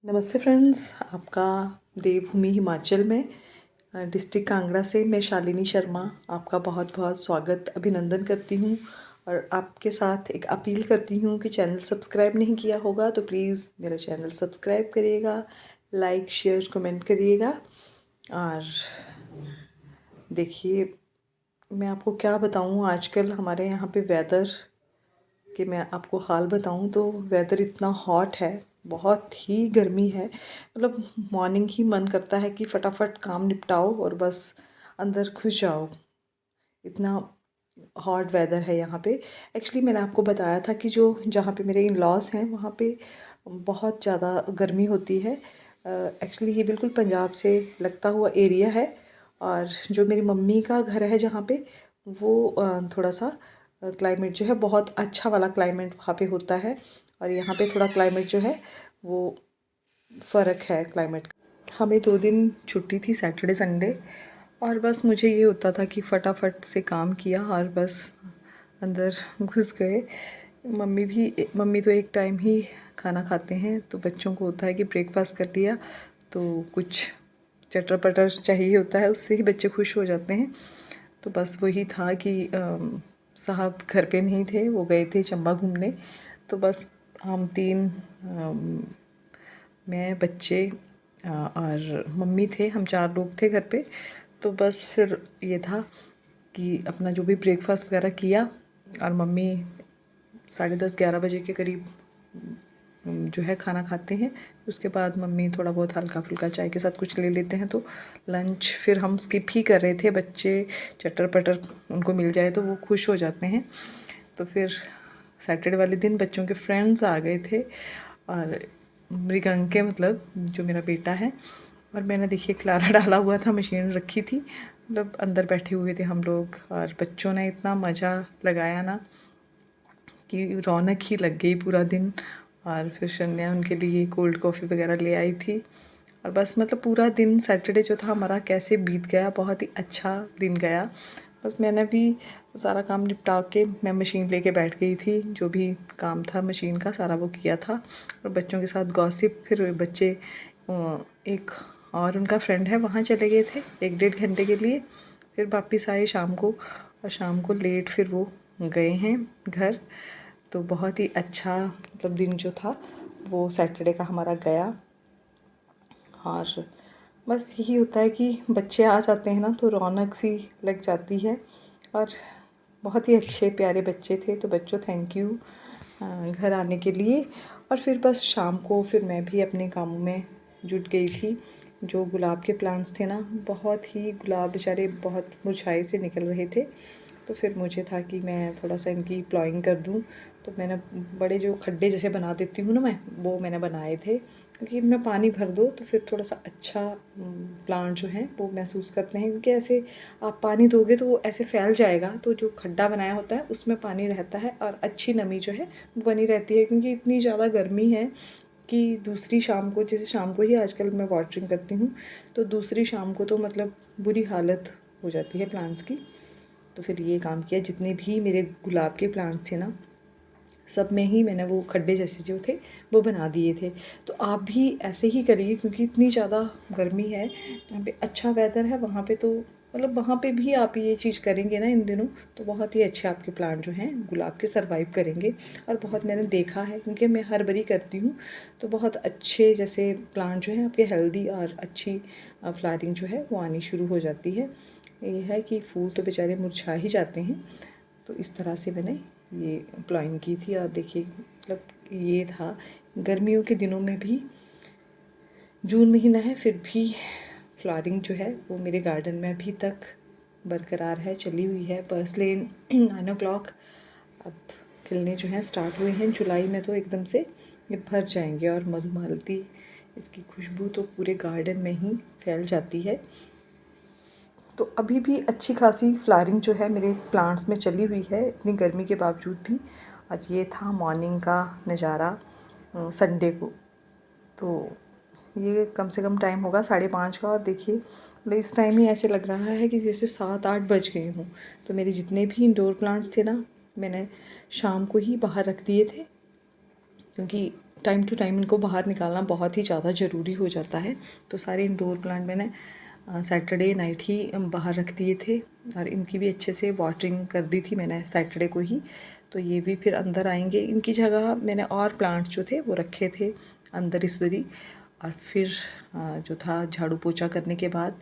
नमस्ते फ्रेंड्स, आपका देवभूमि हिमाचल में डिस्ट्रिक्ट कांगड़ा से मैं शालिनी शर्मा आपका बहुत बहुत स्वागत अभिनंदन करती हूँ और आपके साथ एक अपील करती हूँ कि चैनल सब्सक्राइब नहीं किया होगा तो प्लीज़ मेरा चैनल सब्सक्राइब करिएगा, लाइक शेयर कमेंट करिएगा। और देखिए, मैं आपको क्या बताऊँ, आजकल हमारे यहाँ पे वेदर कि मैं आपको हाल बताऊं तो वेदर इतना हॉट है, बहुत ही गर्मी है। मतलब मॉर्निंग ही मन करता है कि फटाफट काम निपटाओ और बस अंदर घुस जाओ, इतना हॉट वेदर है यहाँ पे। एक्चुअली मैंने आपको बताया था कि जो जहाँ पे मेरे इन लॉज हैं वहाँ पे बहुत ज़्यादा गर्मी होती है। एक्चुअली ये बिल्कुल पंजाब से लगता हुआ एरिया है और जो मेरी मम्मी का घर है जहाँ पे वो थोड़ा सा क्लाइमेट जो है बहुत अच्छा वाला क्लाइमेट वहाँ पे होता है और यहाँ पे थोड़ा क्लाइमेट जो है वो फ़र्क है क्लाइमेट का। हमें 2 दिन छुट्टी थी, सैटरडे संडे, और बस मुझे ये होता था कि फटाफट से काम किया और बस अंदर घुस गए। मम्मी तो एक टाइम ही खाना खाते हैं, तो बच्चों को होता है कि ब्रेकफास्ट कर लिया तो कुछ चटर पटर चाहिए होता है, उससे ही बच्चे खुश हो जाते हैं। तो बस वही था कि साहब घर पे नहीं थे, वो गए थे चंबा घूमने। तो बस हम तीन मैं बच्चे और मम्मी थे, हम 4 लोग थे घर पे। तो बस फिर ये था कि अपना जो भी ब्रेकफास्ट वगैरह किया और मम्मी 10:30-11 बजे के करीब जो है खाना खाते हैं। उसके बाद मम्मी थोड़ा बहुत हल्का फुल्का चाय के साथ कुछ ले लेते हैं। तो लंच फिर हम स्किप ही कर रहे थे, बच्चे चटर पटर उनको मिल जाए तो वो खुश हो जाते हैं। तो फिर सैटरडे वाले दिन बच्चों के फ्रेंड्स आ गए थे और मृगंक के मतलब जो मेरा बेटा है, और मैंने देखिए क्लारा डाला हुआ था, मशीन रखी थी, मतलब अंदर बैठे हुए थे हम लोग और बच्चों ने इतना मज़ा लगाया ना कि रौनक ही लग गई पूरा दिन। और फिर शन्या उनके लिए कोल्ड कॉफ़ी वगैरह ले आई थी और बस मतलब पूरा दिन सैटरडे जो था हमारा कैसे बीत गया, बहुत ही अच्छा दिन गया। बस मैंने भी सारा काम निपटा के मैं मशीन लेके बैठ गई थी, जो भी काम था मशीन का सारा वो किया था और बच्चों के साथ गॉसिप। फिर बच्चे एक और उनका फ्रेंड है वहाँ चले गए थे 1-1.5 घंटे के लिए, फिर वापस आए शाम को और शाम को लेट फिर वो गए हैं घर। तो बहुत ही अच्छा मतलब दिन जो था वो सैटरडे का हमारा गया। और बस यही होता है कि बच्चे आ जाते हैं ना तो रौनक सी लग जाती है और बहुत ही अच्छे प्यारे बच्चे थे। तो बच्चों थैंक यू घर आने के लिए। और फिर बस शाम को फिर मैं भी अपने कामों में जुट गई थी। जो गुलाब के प्लांट्स थे ना, बहुत ही गुलाब बेचारे बहुत मुरझाए से निकल रहे थे, तो फिर मुझे था कि मैं थोड़ा सा इनकी प्लॉइंग कर दूं। तो मैंने बड़े जो खड्डे जैसे बना देती हूँ ना मैं, वो मैंने बनाए थे, क्योंकि इनमें पानी भर दो तो फिर थोड़ा सा अच्छा प्लांट जो है वो महसूस करते हैं। क्योंकि ऐसे आप पानी दोगे तो वो ऐसे फैल जाएगा, तो जो खड्डा बनाया होता है उसमें पानी रहता है और अच्छी नमी जो है वो बनी रहती है। क्योंकि इतनी ज़्यादा गर्मी है कि दूसरी शाम को, जैसे शाम को ही आजकल मैं वाटरिंग करती हूँ, तो दूसरी शाम को तो मतलब बुरी हालत हो जाती है प्लांट्स की। तो फिर ये काम किया, जितने भी मेरे गुलाब के प्लांट्स थे ना सब में ही मैंने वो खड्डे जैसे जो थे वो बना दिए थे। तो आप भी ऐसे ही करिए, क्योंकि इतनी ज़्यादा गर्मी है यहाँ पे, अच्छा वेदर है वहाँ पे, तो मतलब वहाँ पे भी आप ये चीज़ करेंगे ना इन दिनों तो बहुत ही अच्छे आपके प्लांट जो हैं गुलाब के सर्वाइव करेंगे। और बहुत मैंने देखा है, क्योंकि मैं हर बारी करती हूँ, तो बहुत अच्छे जैसे प्लांट जो हैं आपके हेल्दी और अच्छी फ्लावरिंग जो है वो आनी शुरू हो जाती है। ये है कि फूल तो बेचारे मुरझा ही जाते हैं। तो इस तरह से मैंने ये प्लाइंग की थी। और देखिए मतलब ये था गर्मियों के दिनों में भी, जून महीना है फिर भी फ्लावरिंग जो है वो मेरे गार्डन में अभी तक बरकरार है, चली हुई है। पर्सलेन 9 o'clock अब खिलने जो हैं स्टार्ट हुए हैं। जुलाई में तो एकदम से ये भर जाएंगे और मधुमालती इसकी खुशबू तो पूरे गार्डन में ही फैल जाती है। तो अभी भी अच्छी खासी फ्लावरिंग जो है मेरे प्लांट्स में चली हुई है इतनी गर्मी के बावजूद भी। आज ये था मॉर्निंग का नज़ारा संडे को। तो ये कम से कम टाइम होगा 5:30 का, और देखिए मतलब इस टाइम ही ऐसे लग रहा है कि जैसे 7-8 बज गए हों। तो मेरे जितने भी इंडोर प्लांट्स थे ना मैंने शाम को ही बाहर रख दिए थे क्योंकि टाइम टू टाइम इनको बाहर निकालना बहुत ही ज़्यादा ज़रूरी हो जाता है। तो सारे इंडोर प्लांट मैंने सैटरडे नाइट ही बाहर रख दिए थे और इनकी भी अच्छे से वाटरिंग कर दी थी मैंने सैटरडे को ही। तो ये भी फिर अंदर आएंगे। इनकी जगह मैंने और प्लांट्स जो थे वो रखे थे अंदर इस बारी। और फिर जो था झाड़ू पोछा करने के बाद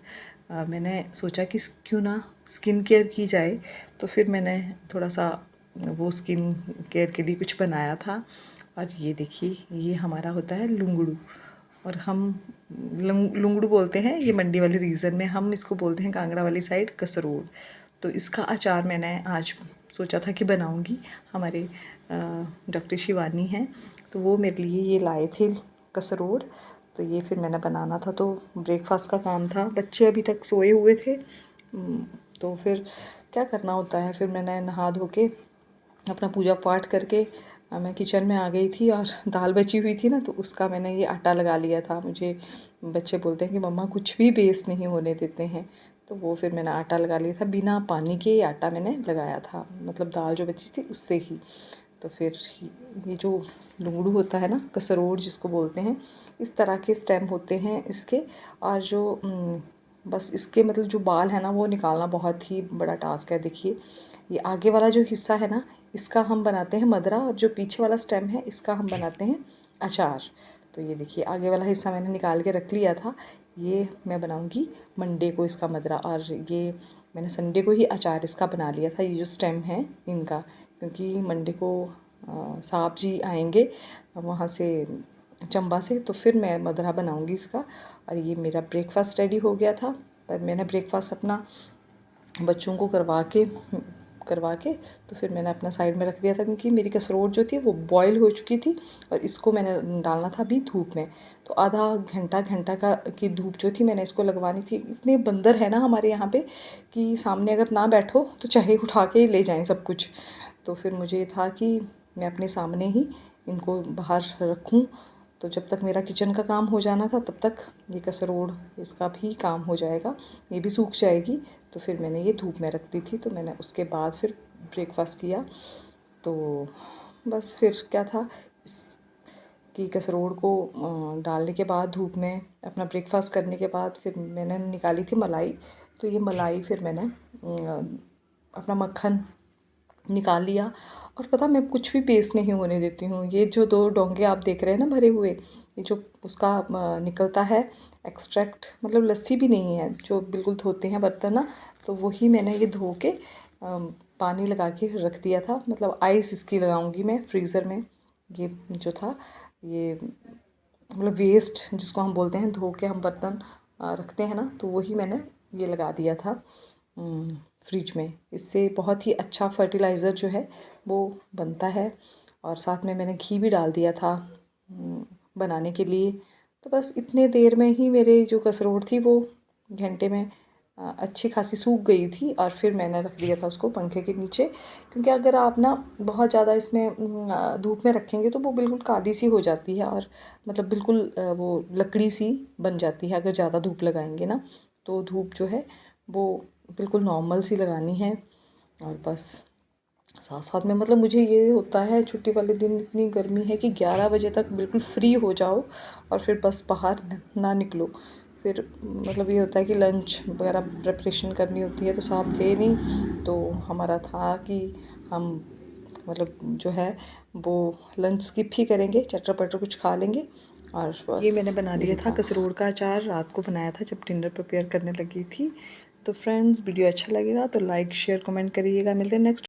मैंने सोचा कि क्यों ना स्किन केयर की जाए। तो फिर मैंने थोड़ा सा वो स्किन केयर के लिए कुछ बनाया था। और ये देखिए, ये हमारा होता है लुंगड़ू, और हम लुंगड़ू बोलते हैं ये मंडी वाले रीजन में, हम इसको बोलते हैं कांगड़ा वाली साइड कसरोड़। तो इसका अचार मैंने आज सोचा था कि बनाऊंगी। हमारे डॉक्टर शिवानी हैं, तो वो मेरे लिए ये लाए थे कसरोड़। तो ये फिर मैंने बनाना था, तो ब्रेकफास्ट का काम था। बच्चे अभी तक सोए हुए थे, तो फिर क्या करना होता है। फिर मैंने नहा धो के अपना पूजा पाठ करके मैं किचन में आ गई थी। और दाल बची हुई थी ना, तो उसका मैंने ये आटा लगा लिया था। मुझे बच्चे बोलते हैं कि मम्मा कुछ भी वेस्ट नहीं होने देते हैं, तो वो फिर मैंने आटा लगा लिया था। बिना पानी के आटा मैंने लगाया था, मतलब दाल जो बची थी उससे ही। तो फिर ये जो लुंगड़ू होता है ना, कसरोड़ जिसको बोलते हैं, इस तरह के स्टेम होते हैं इसके। और जो बस इसके मतलब जो बाल है ना, वो निकालना बहुत ही बड़ा टास्क है। देखिए, ये आगे वाला जो हिस्सा है ना, इसका हम बनाते हैं मदरा, और जो पीछे वाला स्टेम है इसका हम बनाते हैं अचार। तो ये देखिए, आगे वाला हिस्सा मैंने निकाल के रख लिया था। ये मैं बनाऊंगी मंडे को इसका मदरा, और ये मैंने संडे को ही अचार इसका बना लिया था, ये जो स्टेम है इनका। क्योंकि मंडे को साहब जी आएंगे वहाँ से, चंबा से, तो फिर मैं मदरा बनाऊंगी इसका। और ये मेरा ब्रेकफास्ट रेडी हो गया था। पर मैंने ब्रेकफास्ट अपना बच्चों को करवा के तो फिर मैंने अपना साइड में रख दिया था, क्योंकि मेरी कसरोड़ जो थी वो बॉईल हो चुकी थी। और इसको मैंने डालना था अभी धूप में। तो आधा घंटा का की धूप जो थी मैंने इसको लगवानी थी। इतने बंदर है ना हमारे यहाँ पे कि सामने अगर ना बैठो तो चाहे उठा के ले जाएं सब कुछ। तो फिर मुझे था कि मैं अपने सामने ही इनको बाहर रखूँ। तो जब तक मेरा किचन का काम हो जाना था, तब तक ये कसरोड़ इसका भी काम हो जाएगा, ये भी सूख जाएगी। तो फिर मैंने ये धूप में रख दी थी। तो मैंने उसके बाद फिर ब्रेकफास्ट किया। तो बस फिर क्या था, इस कि कसरोड़ को डालने के बाद धूप में अपना ब्रेकफास्ट करने के बाद फिर मैंने निकाली थी मलाई। तो ये मलाई फिर मैंने अपना मक्खन निकाल लिया। और पता, मैं कुछ भी पेस्ट नहीं होने देती हूँ। ये जो 2 डोंगे आप देख रहे हैं ना भरे हुए, ये जो उसका निकलता है एक्सट्रैक्ट, मतलब लस्सी भी नहीं है, जो बिल्कुल धोते हैं बर्तन ना, तो वही मैंने ये धो के पानी लगा के रख दिया था। मतलब आइस इसकी लगाऊंगी मैं फ्रीज़र में। ये जो था, ये मतलब वेस्ट जिसको हम बोलते हैं, धो के हम बर्तन रखते हैं ना, तो वही मैंने ये लगा दिया था फ्रिज में। इससे बहुत ही अच्छा फर्टिलाइज़र जो है वो बनता है। और साथ में मैंने घी भी डाल दिया था बनाने के लिए। तो बस इतने देर में ही मेरे जो कसरोड़ थी वो घंटे में अच्छी खासी सूख गई थी। और फिर मैंने रख दिया था उसको पंखे के नीचे। क्योंकि अगर आप ना बहुत ज़्यादा इसमें धूप में रखेंगे तो वो बिल्कुल काली सी हो जाती है, और मतलब बिल्कुल वो लकड़ी सी बन जाती है अगर ज़्यादा धूप लगाएंगे ना। तो धूप जो है वो बिल्कुल नॉर्मल सी लगानी है। और बस साथ साथ में मतलब मुझे ये होता है, छुट्टी वाले दिन इतनी गर्मी है कि 11 बजे तक बिल्कुल फ्री हो जाओ और फिर बस बाहर ना निकलो। फिर मतलब ये होता है कि लंच वगैरह प्रिपरेशन करनी होती है। तो साहब थे नहीं, तो हमारा था कि हम मतलब जो है वो लंच स्किप ही करेंगे, चटर पटर कुछ खा लेंगे। और बस ये मैंने बना लिया था कसरोड़ का अचार, रात को बनाया था जब डिनर प्रिपेयर करने लगी थी। तो फ्रेंड्स, वीडियो अच्छा लगेगा तो लाइक शेयर कमेंट करिएगा। मिलते हैं नेक्स्ट